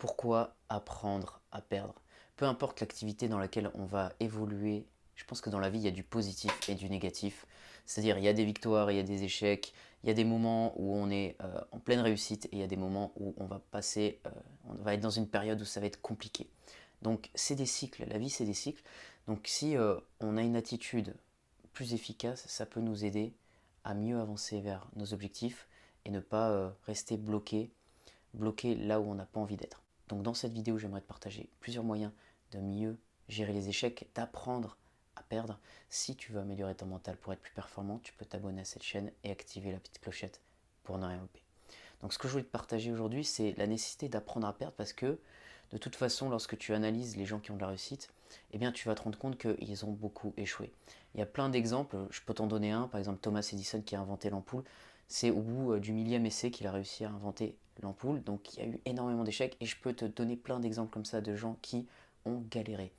Pourquoi apprendre à perdre? Peu importe l'activité dans laquelle on va évoluer, je pense que dans la vie, il y a du positif et du négatif. C'est-à-dire, il y a des victoires, il y a des échecs, il y a des moments où on est en pleine réussite et il y a des moments où on va passer, on va être dans une période où ça va être compliqué. Donc, c'est des cycles, la vie, c'est des cycles. Donc, si on a une attitude plus efficace, ça peut nous aider à mieux avancer vers nos objectifs et ne pas rester bloqué là où on n'a pas envie d'être. Donc dans cette vidéo, j'aimerais te partager plusieurs moyens de mieux gérer les échecs, d'apprendre à perdre. Si tu veux améliorer ton mental pour être plus performant, tu peux t'abonner à cette chaîne et activer la petite clochette pour ne rien louper. Donc ce que je voulais te partager aujourd'hui, c'est la nécessité d'apprendre à perdre parce que de toute façon, lorsque tu analyses les gens qui ont de la réussite, eh bien, tu vas te rendre compte qu'ils ont beaucoup échoué. Il y a plein d'exemples, je peux t'en donner un, par exemple Thomas Edison qui a inventé l'ampoule, c'est au bout du millième essai qu'il a réussi à inventer l'ampoule, donc il y a eu énormément d'échecs et je peux te donner plein d'exemples comme ça de gens qui ont galéré.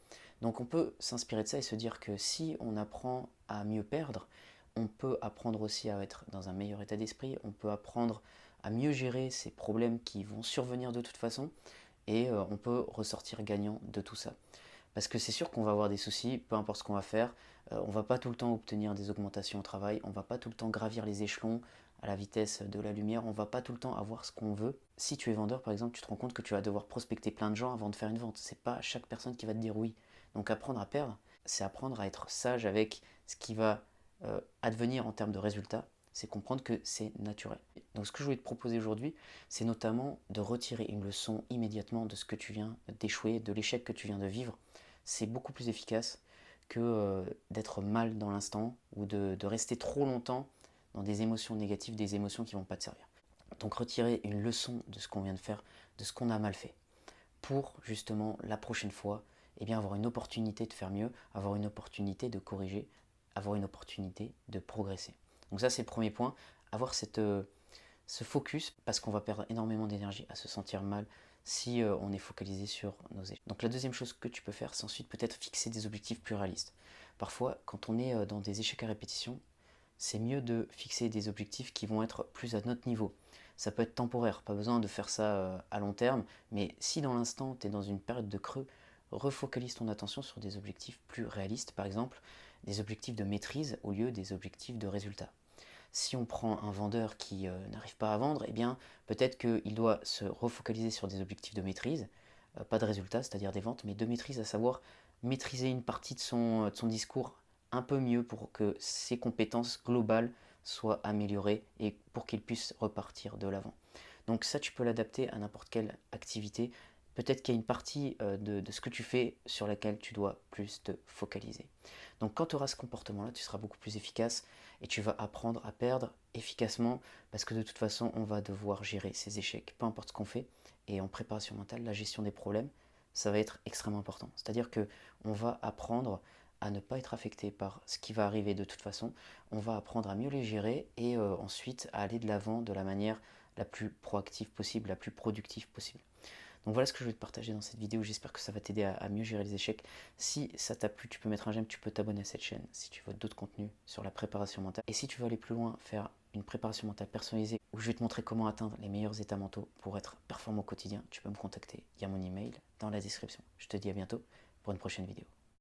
Donc on peut s'inspirer de ça et se dire que si on apprend à mieux perdre, on peut apprendre aussi à être dans un meilleur état d'esprit, on peut apprendre à mieux gérer ces problèmes qui vont survenir de toute façon et on peut ressortir gagnant de tout ça. Parce que c'est sûr qu'on va avoir des soucis, peu importe ce qu'on va faire, on va pas tout le temps obtenir des augmentations au travail, on va pas tout le temps gravir les échelons à la vitesse de la lumière, on va pas tout le temps avoir ce qu'on veut. Si tu es vendeur par exemple, tu te rends compte que tu vas devoir prospecter plein de gens avant de faire une vente. C'est pas chaque personne qui va te dire oui. Donc apprendre à perdre, c'est apprendre à être sage avec ce qui va advenir en termes de résultats, c'est comprendre que c'est naturel. Donc ce que je voulais te proposer aujourd'hui, c'est notamment de retirer une leçon immédiatement de ce que tu viens d'échouer, de l'échec que tu viens de vivre. C'est beaucoup plus efficace que d'être mal dans l'instant ou de rester trop longtemps dans des émotions négatives, des émotions qui ne vont pas te servir. Donc retirer une leçon de ce qu'on vient de faire, de ce qu'on a mal fait, pour justement la prochaine fois, eh bien, avoir une opportunité de faire mieux, avoir une opportunité de corriger, avoir une opportunité de progresser. Donc ça c'est le premier point, avoir ce focus, parce qu'on va perdre énormément d'énergie à se sentir mal si on est focalisé sur nos échecs. Donc la deuxième chose que tu peux faire, c'est ensuite peut-être fixer des objectifs plus réalistes. Parfois, quand on est dans des échecs à répétition, c'est mieux de fixer des objectifs qui vont être plus à notre niveau. Ça peut être temporaire, pas besoin de faire ça à long terme, mais si dans l'instant tu es dans une période de creux, refocalise ton attention sur des objectifs plus réalistes, par exemple des objectifs de maîtrise au lieu des objectifs de résultat. Si on prend un vendeur qui n'arrive pas à vendre, eh bien peut-être qu'il doit se refocaliser sur des objectifs de maîtrise, pas de résultat, c'est-à-dire des ventes, mais de maîtrise, à savoir maîtriser une partie de son discours un peu mieux pour que ses compétences globales soient améliorées et pour qu'il puisse repartir de l'avant. Donc ça, tu peux l'adapter à n'importe quelle activité. Peut-être qu'il y a une partie de ce que tu fais sur laquelle tu dois plus te focaliser. Donc quand tu auras ce comportement-là, tu seras beaucoup plus efficace et tu vas apprendre à perdre efficacement parce que de toute façon, on va devoir gérer ces échecs, peu importe ce qu'on fait. Et en préparation mentale, la gestion des problèmes, ça va être extrêmement important. C'est-à-dire qu'on va apprendre à ne pas être affecté par ce qui va arriver de toute façon. On va apprendre à mieux les gérer et ensuite à aller de l'avant de la manière la plus proactive possible, la plus productive possible. Donc voilà ce que je voulais te partager dans cette vidéo, j'espère que ça va t'aider à mieux gérer les échecs. Si ça t'a plu, tu peux mettre un j'aime, tu peux t'abonner à cette chaîne si tu veux d'autres contenus sur la préparation mentale. Et si tu veux aller plus loin, faire une préparation mentale personnalisée où je vais te montrer comment atteindre les meilleurs états mentaux pour être performant au quotidien, tu peux me contacter, il y a mon email dans la description. Je te dis à bientôt pour une prochaine vidéo.